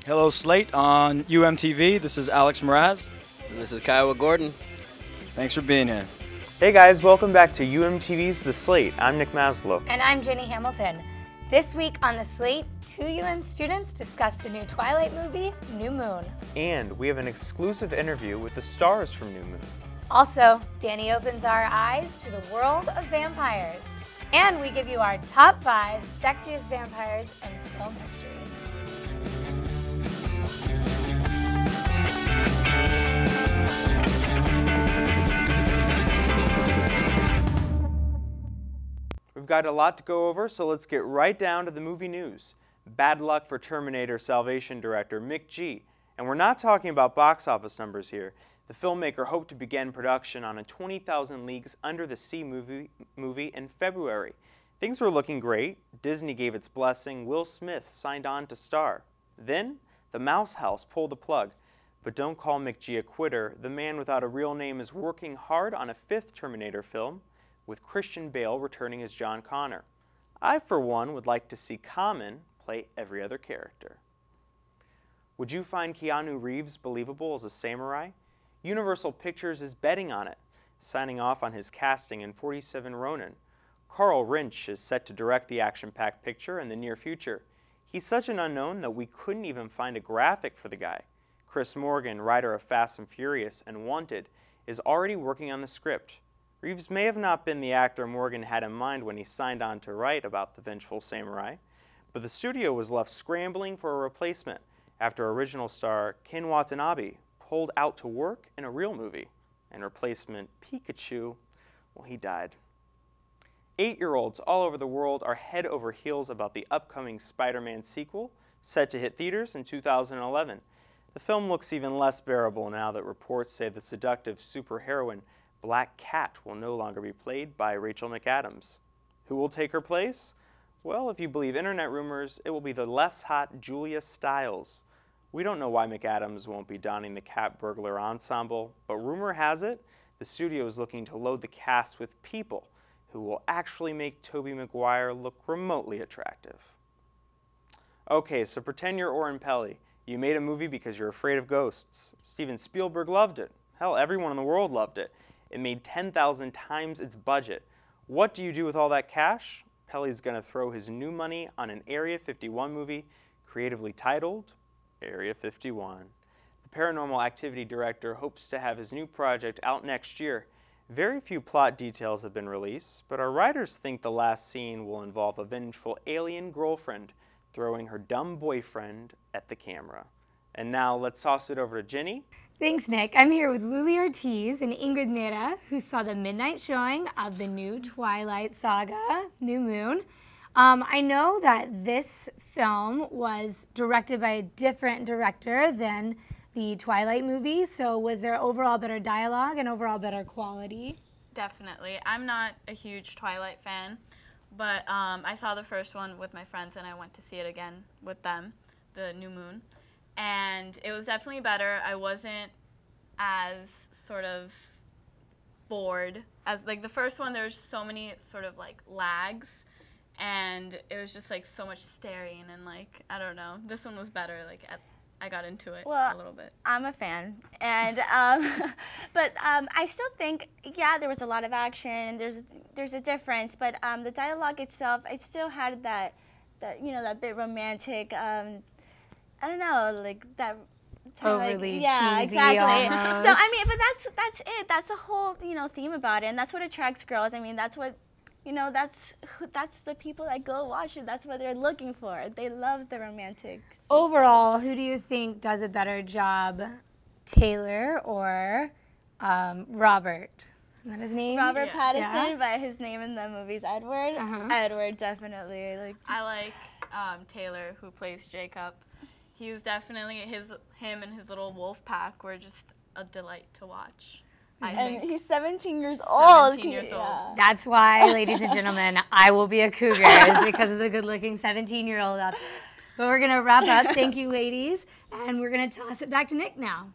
Hello, Slate on UMTV. This is Alex Meraz. And this is Kyle Gordon. Thanks for being here. Hey guys, welcome back to UMTV's The Slate. I'm Nick Maslow. And I'm Jenny Hamilton. This week on The Slate, two UM students discuss the new Twilight movie, New Moon. And we have an exclusive interview with the stars from New Moon. Also, Danny opens our eyes to the world of vampires. And we give you our top 5 sexiest vampires in film history. We've got a lot to go over, so let's get right down to the movie news. Bad luck for Terminator Salvation director Mick G. And we're not talking about box office numbers here. The filmmaker hoped to begin production on a 20,000 Leagues Under the Sea movie in February. Things were looking great. Disney gave its blessing. Will Smith signed on to star. Then, the Mouse House pulled the plug. But don't call Mick G a quitter. The man without a real name is working hard on a 5th Terminator film, with Christian Bale returning as John Connor. I, for one, would like to see Common play every other character. Would you find Keanu Reeves believable as a samurai? Universal Pictures is betting on it, signing off on his casting in 47 Ronin. Carl Rinch is set to direct the action-packed picture in the near future. He's such an unknown that we couldn't even find a graphic for the guy. Chris Morgan, writer of Fast and Furious and Wanted, is already working on the script. Reeves may have not been the actor Morgan had in mind when he signed on to write about The Vengeful Samurai, but the studio was left scrambling for a replacement after original star Ken Watanabe pulled out to work in a real movie, and replacement Pikachu, well, he died. 8-year-olds all over the world are head over heels about the upcoming Spider-Man sequel, set to hit theaters in 2011. The film looks even less bearable now that reports say the seductive superheroine Black Cat will no longer be played by Rachel McAdams. Who will take her place? Well, if you believe internet rumors, it will be the less hot Julia Stiles. We don't know why McAdams won't be donning the cat burglar ensemble, but rumor has it the studio is looking to load the cast with people who will actually make Tobey Maguire look remotely attractive. Okay, so pretend you're Oren Peli. You made a movie because you're afraid of ghosts. Steven Spielberg loved it. Hell, everyone in the world loved it. It made 10,000 times its budget. What do you do with all that cash? Peli's going to throw his new money on an Area 51 movie, creatively titled Area 51. The Paranormal Activity director hopes to have his new project out next year. Very few plot details have been released, but our writers think the last scene will involve a vengeful alien girlfriend throwing her dumb boyfriend at the camera. And now let's toss it over to Jenny. Thanks, Nick. I'm here with Luli Ortiz and Ingrid Nera, who saw the midnight showing of the new Twilight saga, New Moon. I know that this film was directed by a different director than the Twilight movie, so was there overall better dialogue and overall better quality? Definitely. I'm not a huge Twilight fan, but I saw the first one with my friends and I went to see it again with them, the New Moon. And it was definitely better. I wasn't as sort of bored as like the first one. There's so many sort of like lags, and it was just like so much staring and like I don't know. This one was better. Like I got into it a little bit. I'm a fan, and but I still think there was a lot of action. There's a difference, but the dialogue itself, it still had that that bit romantic. I don't know, like that. Overly cheesy, exactly. almost. So I mean, but that's it. That's the whole theme about it, and that's what attracts girls. I mean, that's what that's the people that go watch it. That's what they're looking for. They love the romantic. Overall, who do you think does a better job, Taylor or Robert? Isn't that his name? Robert Pattinson, but his name in the movie's Edward. Edward, definitely. I like Taylor, who plays Jacob. He was definitely him and his little wolf pack were just a delight to watch. And he's 17 years old. 17 years old. That's why, ladies and gentlemen, I will be a cougar, is because of the good-looking 17-year-old up there. But we're going to wrap up. Thank you, ladies. And we're going to toss it back to Nick now.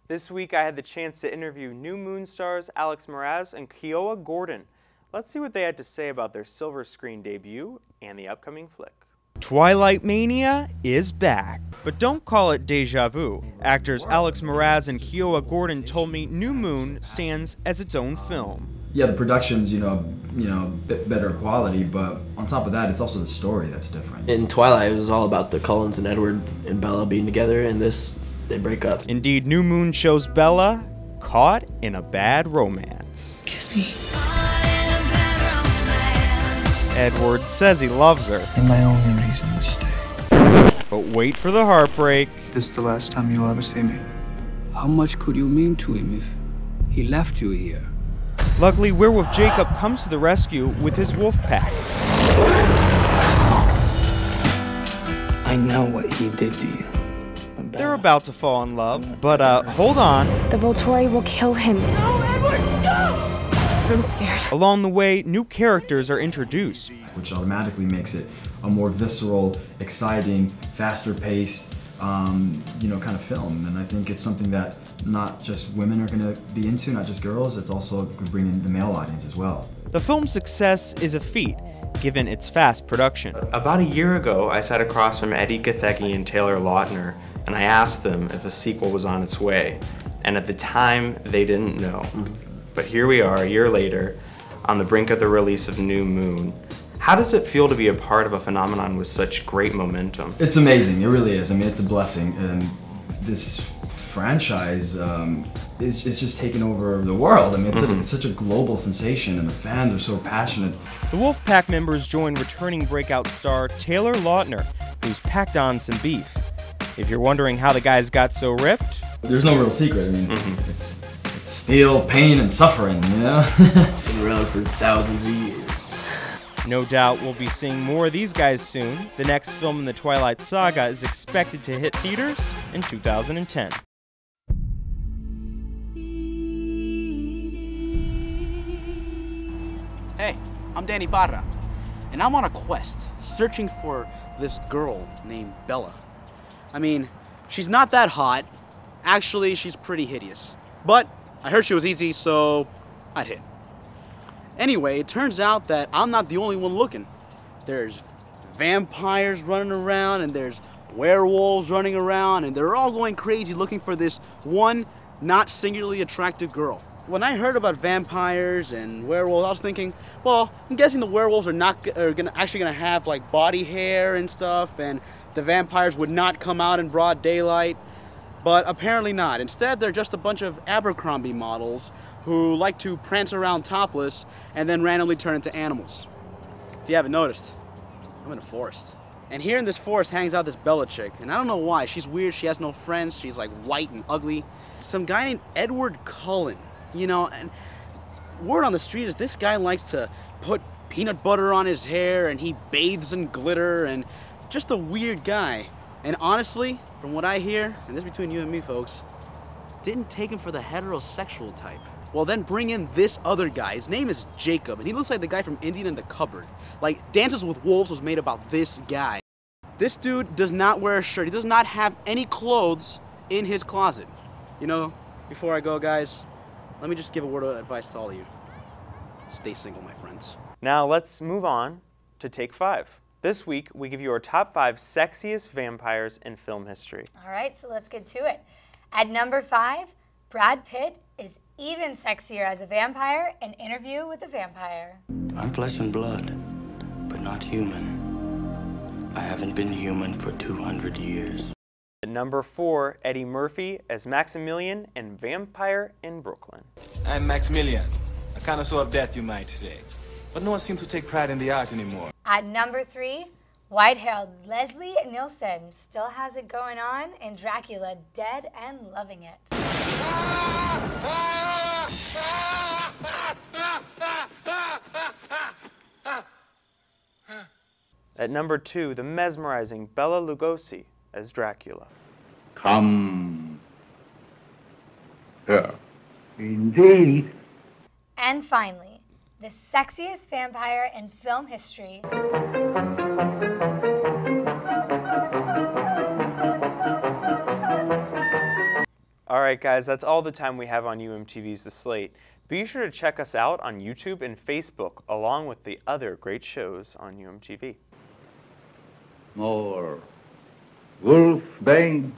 This week, I had the chance to interview New Moon stars Alex Meraz and Kiowa Gordon. Let's see what they had to say about their silver screen debut and the upcoming flick. Twilight Mania is back. But don't call it deja vu. Actors Alex Meraz and Kiowa Gordon told me New Moon stands as its own film. Yeah, the production's, bit better quality, but on top of that, it's also the story that's different. In Twilight, it was all about the Cullens and Edward and Bella being together, and this, they break up. Indeed, New Moon shows Bella caught in a bad romance. Kiss me. Edward says he loves her. And my only reason to stay. But wait for the heartbreak. This is the last time you'll ever see me. How much could you mean to him if he left you here? Luckily, werewolf Jacob comes to the rescue with his wolf pack. I know what he did to you. They're about to fall in love, but hold on. The Volturi will kill him. No, Edward, no! I'm scared. Along the way, new characters are introduced. Which automatically makes it a more visceral, exciting, faster paced, kind of film. And I think it's something that not just women are going to be into, not just girls, it's also bringing the male audience as well. The film's success is a feat, given its fast production. About a year ago, I sat across from Eddie Gathecki and Taylor Lautner, and I asked them if a sequel was on its way. And at the time, they didn't know. But here we are, a year later, on the brink of the release of New Moon. How does it feel to be a part of a phenomenon with such great momentum? It's amazing, it really is. I mean, it's a blessing. And this franchise is just taking over the world. I mean, it's such a global sensation, and the fans are so passionate. The Wolfpack members join returning breakout star Taylor Lautner, who's packed on some beef. If you're wondering how the guys got so ripped, there's no real secret. I mean, it's steel, pain, and suffering, you know? It's been around for thousands of years. No doubt we'll be seeing more of these guys soon. The next film in the Twilight Saga is expected to hit theaters in 2010. Hey, I'm Danny Barra, and I'm on a quest, searching for this girl named Bella. I mean, she's not that hot. Actually, she's pretty hideous. But I heard she was easy, so I'd hit. Anyway, it turns out that I'm not the only one looking. There's vampires running around, and there's werewolves running around, and they're all going crazy looking for this one not singularly attractive girl. When I heard about vampires and werewolves, I was thinking, well, I'm guessing the werewolves are actually gonna have like body hair and stuff, and the vampires would not come out in broad daylight. But apparently not. Instead, they're just a bunch of Abercrombie models who like to prance around topless and then randomly turn into animals. If you haven't noticed, I'm in a forest. And here in this forest hangs out this Bella chick, and I don't know why. She's weird, she has no friends, she's like white and ugly. Some guy named Edward Cullen, and word on the street is this guy likes to put peanut butter on his hair, and he bathes in glitter, and just a weird guy. And honestly, from what I hear, and this is between you and me, folks, didn't take him for the heterosexual type. Well, then bring in this other guy. His name is Jacob, and he looks like the guy from Indian in the Cupboard. Like, Dances with Wolves was made about this guy. This dude does not wear a shirt. He does not have any clothes in his closet. Before I go, guys, let me just give a word of advice to all of you. Stay single, my friends. Now let's move on to Take 5. This week, we give you our top 5 sexiest vampires in film history. All right, so let's get to it. At number 5, Brad Pitt is even sexier as a vampire in Interview with a Vampire. I'm flesh and blood, but not human. I haven't been human for 200 years. At number 4, Eddie Murphy as Maximilian in Vampire in Brooklyn. I'm Maximilian, a connoisseur of death, you might say. But no one seems to take pride in the art anymore. At number 3, white-haired Leslie Nielsen still has it going on in Dracula, Dead and Loving It. At number 2, the mesmerizing Bela Lugosi as Dracula. Come here. Indeed. And finally, the sexiest vampire in film history. All right, guys, that's all the time we have on UMTV's The Slate. Be sure to check us out on YouTube and Facebook, along with the other great shows on UMTV. more wolfbane